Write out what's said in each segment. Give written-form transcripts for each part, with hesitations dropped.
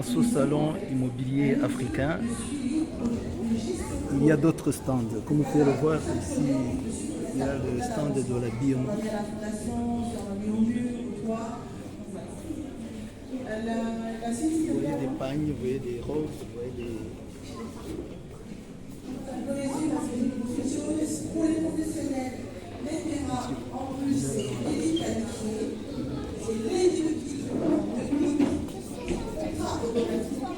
dans ce salon immobilier africain, il y a d'autres stands. Comme vous pouvez le voir ici, il y a le stand de l'habillement. Vous voyez des pagnes, vous voyez des robes, vous voyez des... Pour les professionnels, l'intérêt en plus c'est qualifié, c'est réductible de contrat automatique.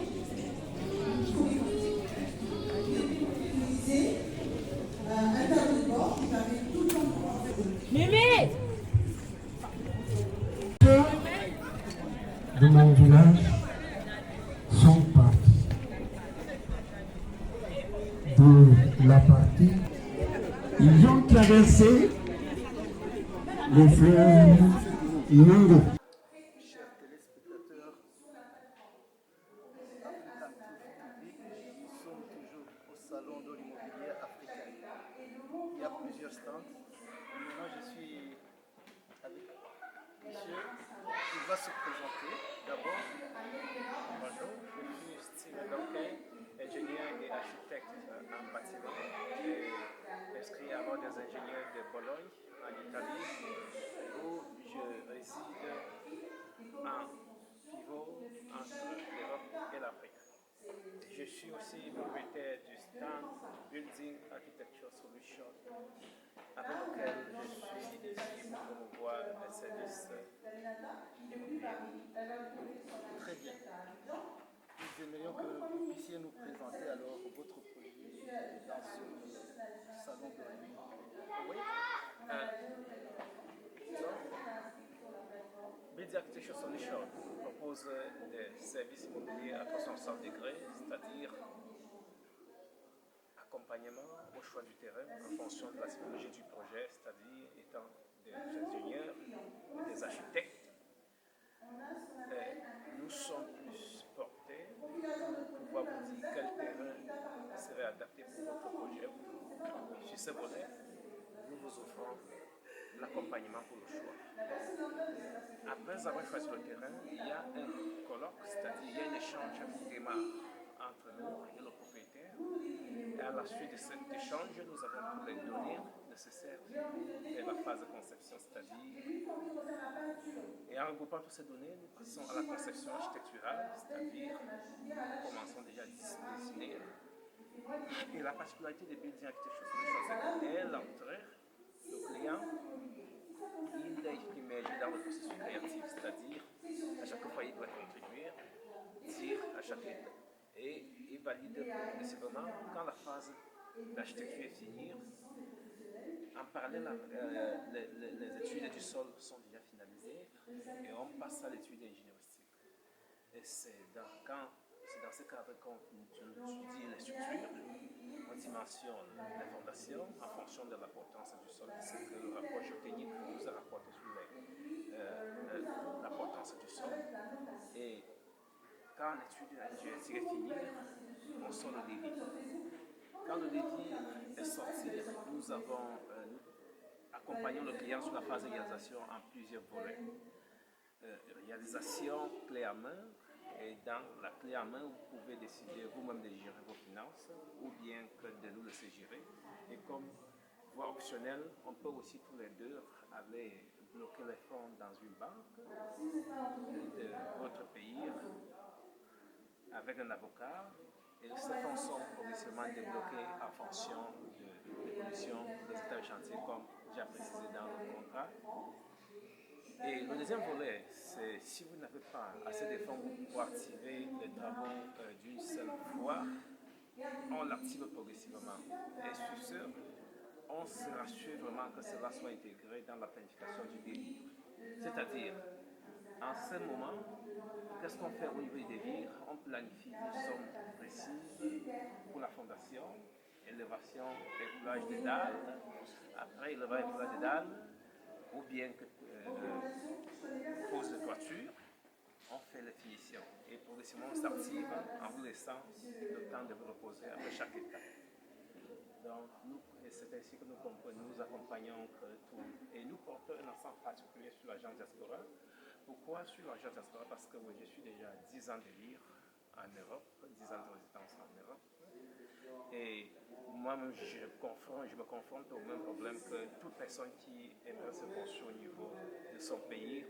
Utiliser un tableau de bord qui permet tout le temps. Mémé! De mon village sont partis. De la partie, ils ont traversé le fleuve Inongo. Chers téléspectateurs, nous sommes toujours au salon de l'immobilier africain. Il y a plusieurs stands. Maintenant, je suis avec monsieur. Il va se présenter. D'abord, bonjour, je suis Steve Duncan, ingénieur et architecte en bâtiment. J'ai inscrit à l'ordre des ingénieurs de Bologne, en Italie, où je réside en pivot entre l'Europe et l'Afrique. Je suis aussi propriétaire du stand Building Architecture Solutions, avec lequel je suis ici pour promouvoir les services immobiliers. Très bien. Nous aimerions que vous puissiez nous présenter alors votre projet dans ce salon de l'immobilier. Oui. Building Architecture Solutions propose des services immobiliers à 360 degrés, c'est-à-dire accompagnement au choix du terrain en fonction de la typologie du projet, c'est-à-dire étant des ingénieurs, des architectes. Nous sommes plus portés pour pouvoir vous dire quel terrain serait adapté pour votre projet. Sur ce volet, nous vous offrons l'accompagnement pour le choix. Après avoir choisi le terrain, il y a un colloque, c'est-à-dire il y a un échange qui démarre entre nous et le propriétaire. Et à la suite de cet échange, nous avons tous les données nécessaires pour la phase de conception, c'est-à-dire, et en regroupant toutes ces données, nous passons à la conception architecturale, c'est-à-dire, nous commençons déjà à dessiner. Et la particularité des building architecture solutions, c'est que dès l'entrée, le client, il est immergé dans le processus créatif, c'est-à-dire, à chaque fois, il doit contribuer, dire à chaque étape. Et il valide progressivement quand la phase d'architecture est finie. En parallèle, les études du sol sont déjà finalisées et on passe à l'étude ingénieristique. Et c'est dans ce cadre qu'on étudie les structures, on dimensionne les fondations en fonction de l'importance du sol. C'est ce que le rapport géotechnique nous a rapporté sur l'importance du sol. Et quand l'étude ingénieristique est finie, on sort le débit. Quand le débit est sorti, nous accompagnons le client sur la phase de réalisation en plusieurs volets. Réalisation clé en main, et dans la clé en main, vous pouvez décider vous-même de gérer vos finances ou bien que de nous laisser gérer. Et comme voie optionnelle, on peut aussi tous les deux aller bloquer les fonds dans une banque de votre pays avec un avocat. Et ces fonds sont progressivement débloqués en fonction des conditions des états de chantier, comme déjà précisé dans le contrat. Et le deuxième volet, c'est si vous n'avez pas assez de fonds pour activer les travaux d'une seule fois, on l'active progressivement. Et sur ce, on se rassure vraiment que cela soit intégré dans la planification du délivre. C'est-à-dire, en ce moment, qu'est-ce qu'on fait au niveau des délivres? On planifie une somme précise pour la fondation, élévation et écoulage des dalles, après élevage et écoulage des dalles, ou bien que pose de toiture, on fait les finitions. Et progressivement, on s'active en vous laissant le temps de vous reposer après chaque étape. Donc, c'est ainsi que nous accompagnons tout. Et nous portons un accent particulier sur l'agence diaspora. Pourquoi sur l'agence diaspora? Parce que oui, je suis déjà 10 ans de lire en Europe, 10 ans de résidence en Europe. Et moi-même, je me confronte au même problème que toute personne qui aimerait se construire au niveau de son pays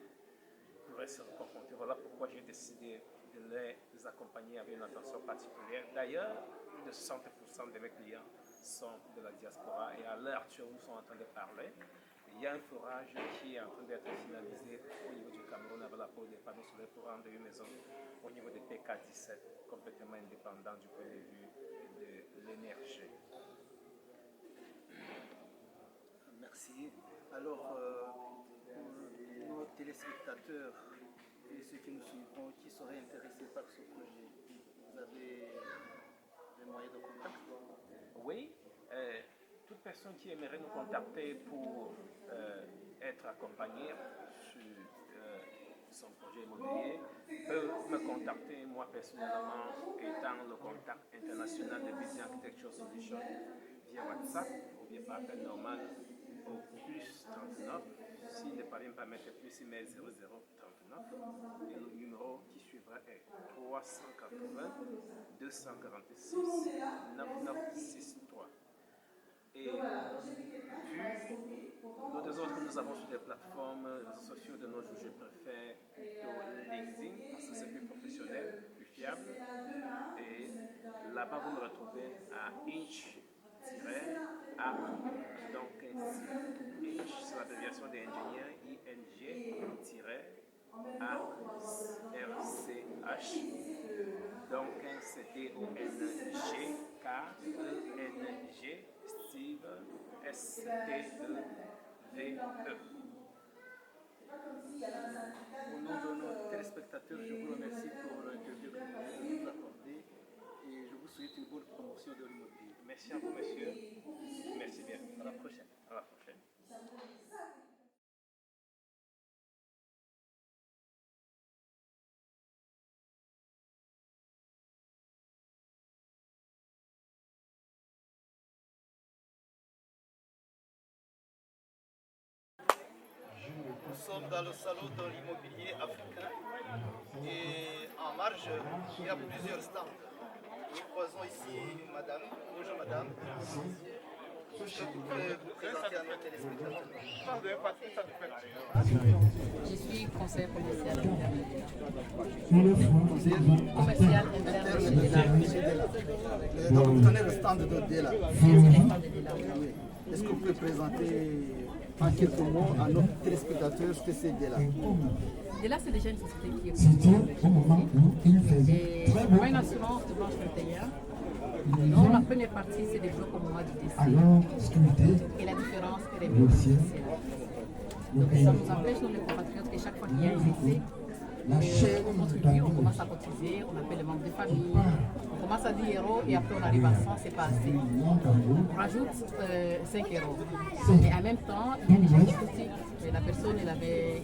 pourrait se confronter. Voilà pourquoi j'ai décidé de les accompagner avec une attention particulière. D'ailleurs, plus de 60% de mes clients sont de la diaspora et à l'heure actuelle, nous sommes en train de parler. Il y a un forage qui est en train d'être finalisé au niveau du Cameroun avec l'apport des panneaux solaires pour rendre une maison au niveau de PK17 complètement indépendant du point de vue de l'énergie. Merci. Alors, pour nos téléspectateurs et ceux qui nous suivront, qui seraient intéressés par ce projet, vous avez des moyens de contact? Oui, toute personne qui aimerait nous contacter pour être accompagnée sur son projet immobilier peut me contacter moi personnellement, étant le contact international de Busy Architecture Solutions via WhatsApp ou bien par appel normal au plus 39. S'il ne parvient pas à mettre plus, il met 0039 et le numéro qui suivra est 380 246 9963. Et nous deux autres, nous avons sur des plateformes sociaux de nos jours, je préfère plutôt LinkedIn parce que c'est plus professionnel, plus fiable. Et là-bas, vous me retrouvez à inch-a, donc inch, c'est l'abréviation des ingénieurs, ing-arch, donc c'est DONGKENG, Steve, STEVE. Au nom de nos téléspectateurs, je vous remercie pour l'interview que vous nous accordez et je vous souhaite une bonne promotion de l'immobilier. Merci à vous, monsieur. Merci bien. À la prochaine. À la prochaine. Nous sommes dans le salon de l'immobilier africain et en marge, il y a plusieurs stands. Nous croisons ici madame. Bonjour madame. Je peux vous présenter à nos téléspectateurs. Je suis conseiller commercial Commercial donc vous tenez le stand de Dela. Oui. Est-ce que vous pouvez présenter en quelques mots à nos téléspectateurs ce que c'est Dela? Dela, c'est déjà une société qui est C'était au moment où il faisait très beau. pas une assurance de blanche intérieure. Donc la première partie, c'est des blocs au moment du décès. Alors, sculpté, Et la différence est les le blocs ciel, Donc ça nous empêche, nous les compatriotes, que chaque fois qu'il y a un décès, la chaîne on contribue, on commence à cotiser, on appelle les membres de famille, on commence à 10 euros et après on arrive à 100, c'est pas assez. On rajoute 5 euros. Mais en même temps, il y a des gens qui cotisent. La personne, il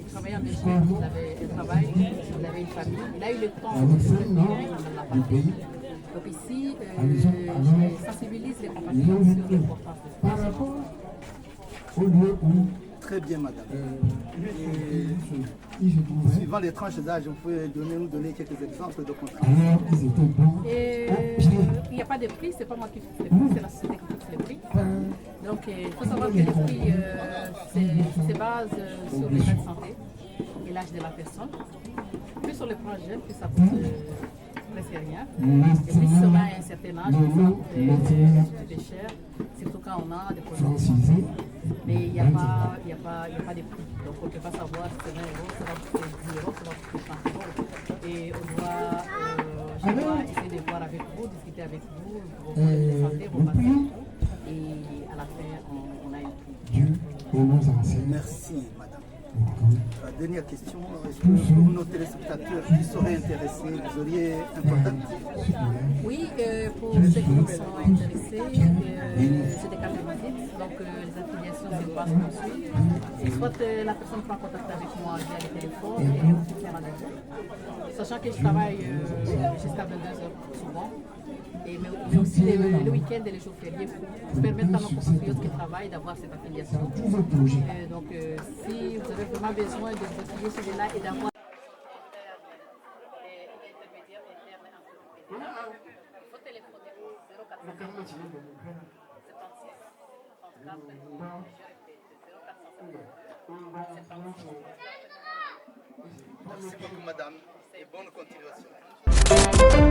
travaillait en Belgique, il avait un travail, il avait une famille, il a eu le temps de se faire, il ne l'a pas fait. Donc ici, je sensibilise les compatriotes sur l'importance de par rapport au lieu où Très bien madame. ils se trouvaient. Suivant les tranches d'âge, vous pouvez nous donner quelques exemples de contrats. Alors, ils étaient bons Et au pied. il n'y a pas de prix, c'est pas moi qui fixe les prix, c'est la société qui fixe les prix. Donc il faut savoir que les prix se basent sur l'état de santé et l'âge de la personne. Plus sur les plans jeunes, plus ça coûte presque rien. Et plus on a un certain âge, plus ça coûte cher, surtout quand on a des produits de santé. Francisé, Mais il n'y a pas de prix. Donc on ne peut pas savoir si c'est 20 euros, ça va coûter 10 euros, ça va coûter 30 euros. Et on doit, je dois essayer de voir avec vous, discuter avec vous, vos problèmes de santé, vos patients. Et à la fin, on a un prix. Dieu aux nos anciens. Merci madame. La dernière question, est-ce que pour nos téléspectateurs qui seraient intéressés, vous auriez un contact? Oui, pour ceux qui sont intéressés, c'est des cartes de visite, donc les affiliations se passent ensuite. Et soit la personne prend contact avec moi via le téléphone et on fixe un rendez-vous. Sachant que je travaille jusqu'à 22h souvent, mais aussi le week-end et les jours fériés pour permettre à nos compatriotes qui travaillent d'avoir cette affiliation. Donc si vous avez vraiment besoin de vous affilier sur là et d'avoir Merci beaucoup, madame, et bonne continuation.